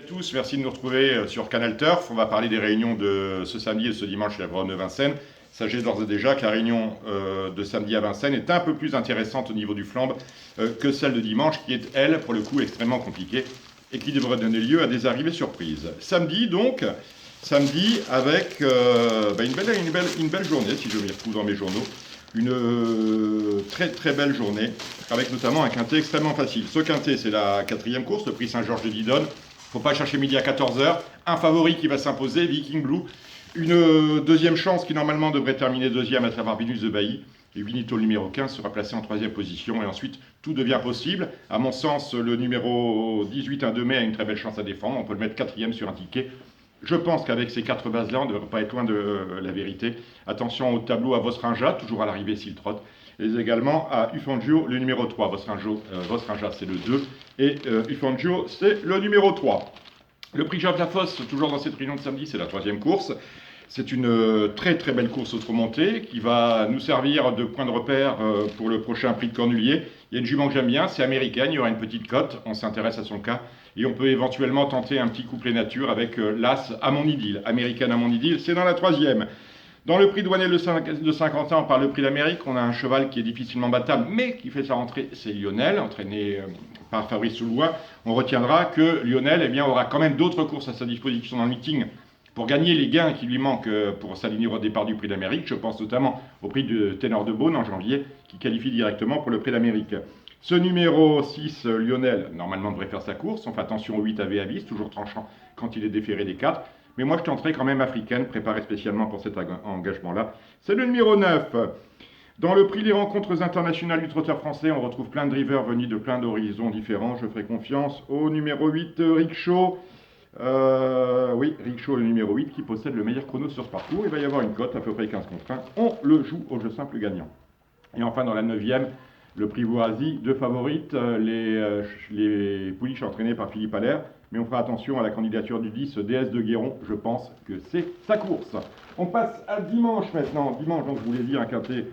Tous, merci de nous retrouver sur Canal Turf. On va parler des réunions de ce samedi et ce dimanche à la Vronne de Vincennes. Sachez d'ores et déjà que la réunion de samedi à Vincennes est un peu plus intéressante au niveau du flambe que celle de dimanche, qui est, elle, pour le coup, extrêmement compliquée et qui devrait donner lieu à des arrivées surprises. Samedi, donc, avec une belle journée, si je m'y retrouve dans mes journaux. Une très très belle journée, avec notamment un quintet extrêmement facile. Ce quintet, c'est la quatrième course, le prix Saint-Georges de Didonne. Faut pas chercher midi à 14h. Un favori qui va s'imposer, Viking Blue. Une deuxième chance qui normalement devrait terminer deuxième, à savoir Venus de Bailly. Et Vinito, le numéro 15, sera placé en troisième position. Et ensuite, tout devient possible. À mon sens, le numéro 18, un 2 mai, a une très belle chance à défendre. On peut le mettre quatrième sur un ticket. Je pense qu'avec ces quatre bases-là, on ne devrait pas être loin de la vérité. Attention au tableau à Vostrinja, toujours à l'arrivée s'il trotte. Et également à Ufangio, le numéro 3. Vostrinja, c'est le 2. Et Ufangio, c'est le numéro 3. Le prix Georges Lafosse, toujours dans cette réunion de samedi, c'est la troisième course. C'est une très très belle course auto-montée qui va nous servir de point de repère pour le prochain prix de Cornulier. Il y a une jument que j'aime bien, c'est américaine, il y aura une petite cote, on s'intéresse à son cas. Et on peut éventuellement tenter un petit couplet nature avec l'As à mon idylle. Américaine à mon idylle, c'est dans la troisième. Dans le prix douanier de Saint-Quentin, par le prix d'Amérique, on a un cheval qui est difficilement battable, mais qui fait sa rentrée, c'est Lionel, entraîné par Fabrice Soulouin. On retiendra que Lionel aura quand même d'autres courses à sa disposition dans le meeting pour gagner les gains qui lui manquent pour s'aligner au départ du prix d'Amérique. Je pense notamment au prix de Ténor de Beaune en janvier, qui qualifie directement pour le prix d'Amérique. Ce numéro 6, Lionel, normalement devrait faire sa course. On fait attention au 8 AV Avis, toujours tranchant quand il est déféré des 4. Mais moi, je tenterai quand même Africaine, préparée spécialement pour cet engagement-là. C'est le numéro 9. Dans le prix des rencontres internationales du trotteur français, on retrouve plein de drivers venus de plein d'horizons différents. Je ferai confiance au numéro 8, Rickshaw. Rickshaw, le numéro 8, qui possède le meilleur chrono sur ce parcours. Il va y avoir une cote à peu près 15 contre 1. On le joue au jeu simple gagnant. Et enfin, dans la 9e, le prix Voisie, deux favorites, les pouliches entraînées par Philippe Allaire. Mais on fera attention à la candidature du 10, DS de Guéron. Je pense que c'est sa course. On passe à dimanche maintenant. Dimanche, donc, je voulais dire un quintet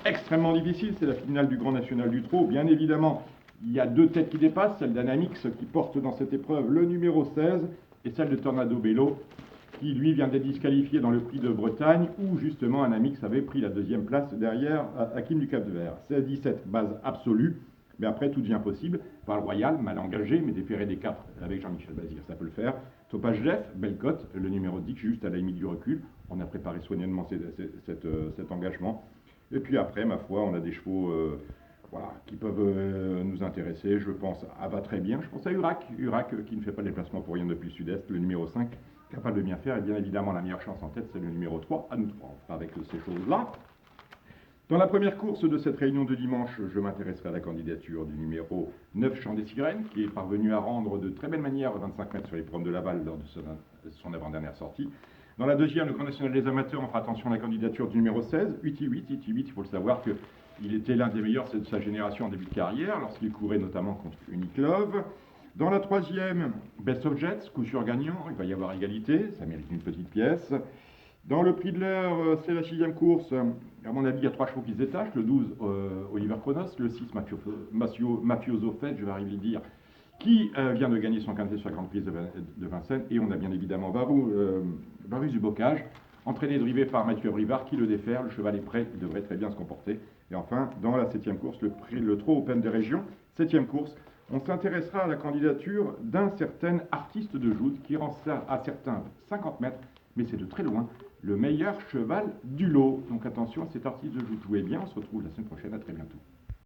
extrêmement difficile. C'est la finale du Grand National du Trot. Bien évidemment, il y a deux têtes qui dépassent. Celle d'Anamix qui porte dans cette épreuve le numéro 16 et celle de Tornado Bello qui, lui, vient d'être disqualifié dans le prix de Bretagne, où justement Anamix avait pris la deuxième place derrière Hakim du Cap-Vert. 16-17, base absolue, mais après tout devient possible. Par le Royal, mal engagé, mais déféré des 4 avec Jean-Michel Bazir, ça peut le faire. Topage Jeff, belle cote, le numéro 10, juste à la limite du recul. On a préparé soigneusement cet engagement. Et puis après, ma foi, on a des chevaux qui peuvent nous intéresser. Je pense à Va Très Bien, je pense à Urac qui ne fait pas de déplacement pour rien depuis le sud-est, le numéro 5. Capable de bien faire, et bien évidemment la meilleure chance en tête, c'est le numéro 3, à nous 3, on fera avec ces choses-là. Dans la première course de cette réunion de dimanche, je m'intéresserai à la candidature du numéro 9, Chant des Sirènes, qui est parvenu à rendre de très belle manière 25 mètres sur les promes de Laval lors de son avant-dernière sortie. Dans la deuxième, le Grand National des Amateurs, on fera attention à la candidature du numéro 16, UT8, il faut le savoir qu'il était l'un des meilleurs de sa génération en début de carrière, lorsqu'il courait notamment contre Uniqlove. Dans la troisième, Best of Jets, coup sûr gagnant, il va y avoir égalité, ça mérite une petite pièce. Dans le prix de l'heure, c'est la sixième course. À mon avis, il y a 3 chevaux qui se détachent. Le 12, Oliver Kronos. Le 6, Mafioso Fett, je vais arriver à le dire, qui vient de gagner son quintet sur la Grande Prise de Vincennes. Et on a bien évidemment Varus du Bocage, entraîné et drivé par Mathieu Abrivard, qui le défère. Le cheval est prêt, il devrait très bien se comporter. Et enfin, dans la septième course, le Trot Open des régions, septième course, on s'intéressera à la candidature d'un certain artiste de joute qui rend ça à certains 50 mètres, mais c'est de très loin le meilleur cheval du lot. Donc attention à cet artiste de joute. Jouez bien, on se retrouve la semaine prochaine, à très bientôt.